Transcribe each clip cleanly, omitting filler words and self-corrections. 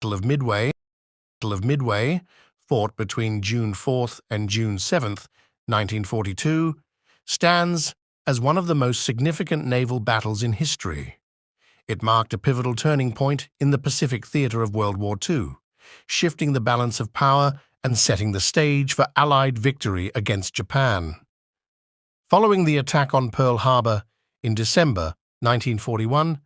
Battle of Midway, fought between June 4th and June 7th, 1942, stands as one of the most significant naval battles in history. It marked a pivotal turning point in the Pacific theater of World War II, shifting the balance of power and setting the stage for Allied victory against Japan. Following the attack on Pearl Harbor in December 1941,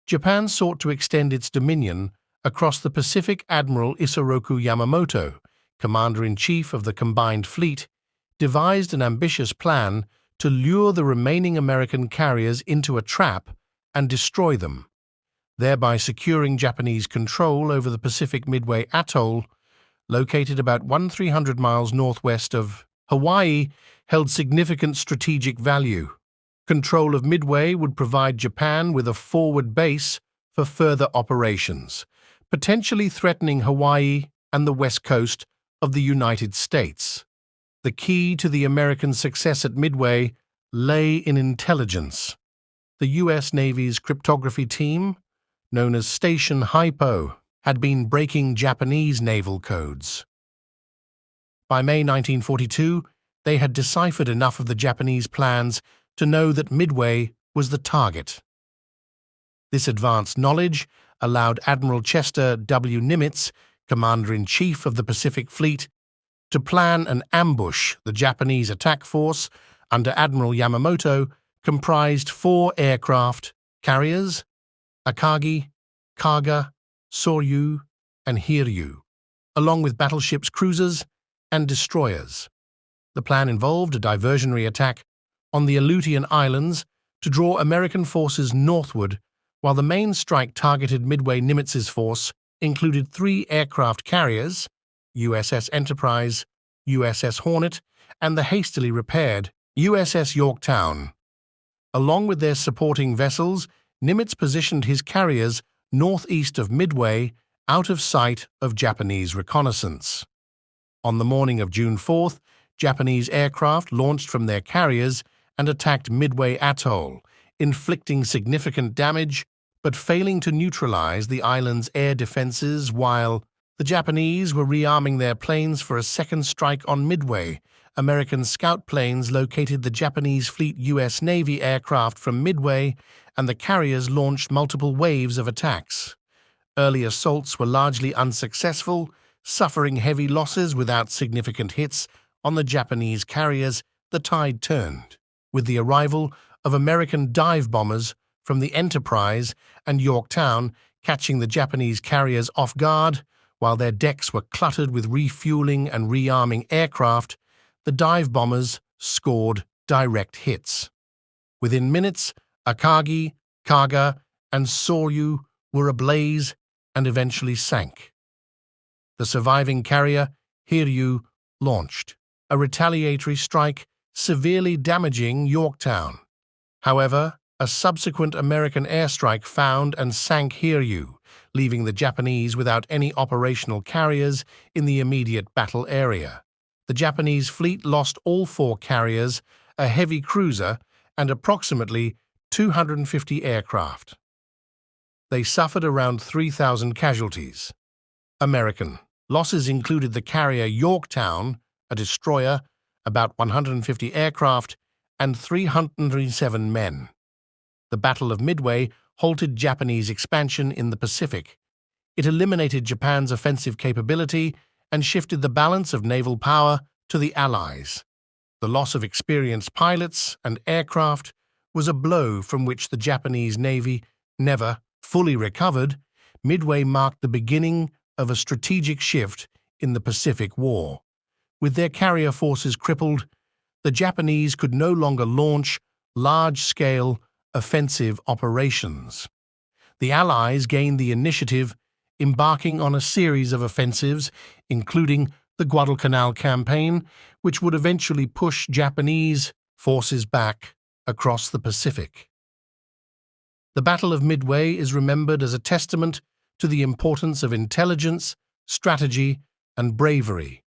Japan sought to extend its dominion across the Pacific. Admiral Isoroku Yamamoto, Commander-in-Chief of the Combined Fleet, devised an ambitious plan to lure the remaining American carriers into a trap and destroy them, thereby securing Japanese control over the Pacific. Midway Atoll, located about 300 miles northwest of Hawaii, held significant strategic value. Control of Midway would provide Japan with a forward base for further operations, potentially threatening Hawaii and the west coast of the United States. The key to the American success at Midway lay in intelligence. The U.S. Navy's cryptography team, known as Station Hypo, had been breaking Japanese naval codes. By May 1942, they had deciphered enough of the Japanese plans to know that Midway was the target. This advanced knowledge allowed Admiral Chester W. Nimitz, Commander-in-Chief of the Pacific Fleet, to plan an ambush. The Japanese attack force, under Admiral Yamamoto, comprised 4 aircraft carriers: Akagi, Kaga, Soryu, and Hiryu, along with battleships, cruisers, and destroyers. The plan involved a diversionary attack on the Aleutian Islands to draw American forces northward, while the main strike targeted Midway. Nimitz's force included 3 aircraft carriers, USS Enterprise, USS Hornet, and the hastily repaired USS Yorktown. Along with their supporting vessels, Nimitz positioned his carriers northeast of Midway, out of sight of Japanese reconnaissance. On the morning of June 4th, Japanese aircraft launched from their carriers and attacked Midway Atoll, inflicting significant damage but failing to neutralize the island's air defenses. While the Japanese were rearming their planes for a second strike on Midway, American scout planes located the Japanese fleet U.S. Navy aircraft from Midway, and the carriers launched multiple waves of attacks. Early assaults were largely unsuccessful, suffering heavy losses without significant hits on the Japanese carriers. The tide turned, with the arrival of American dive bombers from the Enterprise and Yorktown, catching the Japanese carriers off guard. While their decks were cluttered with refueling and rearming aircraft, the dive bombers scored direct hits. Within minutes, Akagi, Kaga, and Soryu were ablaze and eventually sank. The surviving carrier, Hiryu, launched a retaliatory strike, severely damaging Yorktown. However, a subsequent American airstrike found and sank Hiryu, leaving the Japanese without any operational carriers in the immediate battle area. The Japanese fleet lost all 4 carriers, a heavy cruiser, and approximately 250 aircraft. They suffered around 3,000 casualties. American losses included the carrier Yorktown, a destroyer, about 150 aircraft, and 307 men. The Battle of Midway halted Japanese expansion in the Pacific. It eliminated Japan's offensive capability and shifted the balance of naval power to the Allies. The loss of experienced pilots and aircraft was a blow from which the Japanese Navy never fully recovered. Midway marked the beginning of a strategic shift in the Pacific War. With their carrier forces crippled, the Japanese could no longer launch large-scale offensive operations. The Allies gained the initiative, embarking on a series of offensives, including the Guadalcanal campaign, which would eventually push Japanese forces back across the Pacific. The Battle of Midway is remembered as a testament to the importance of intelligence, strategy, and bravery.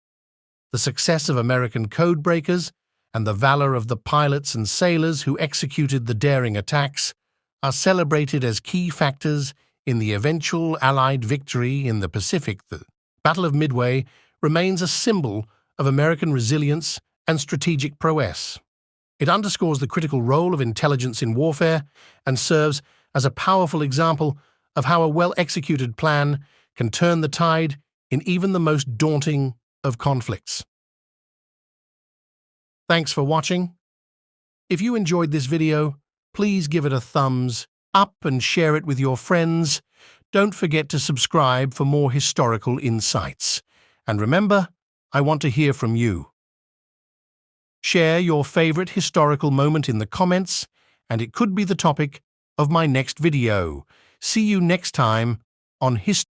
The success of American codebreakers and the valor of the pilots and sailors who executed the daring attacks are celebrated as key factors in the eventual Allied victory in the Pacific, the Battle of Midway remains a symbol of American resilience and strategic prowess. It underscores the critical role of intelligence in warfare and serves as a powerful example of how a well-executed plan can turn the tide in even the most daunting of conflicts. Thanks for watching. If you enjoyed this video, please give it a thumbs up and share it with your friends. Don't forget to subscribe for more historical insights. And remember, I want to hear from you. Share your favorite historical moment in the comments, and it could be the topic of my next video. See you next time on History.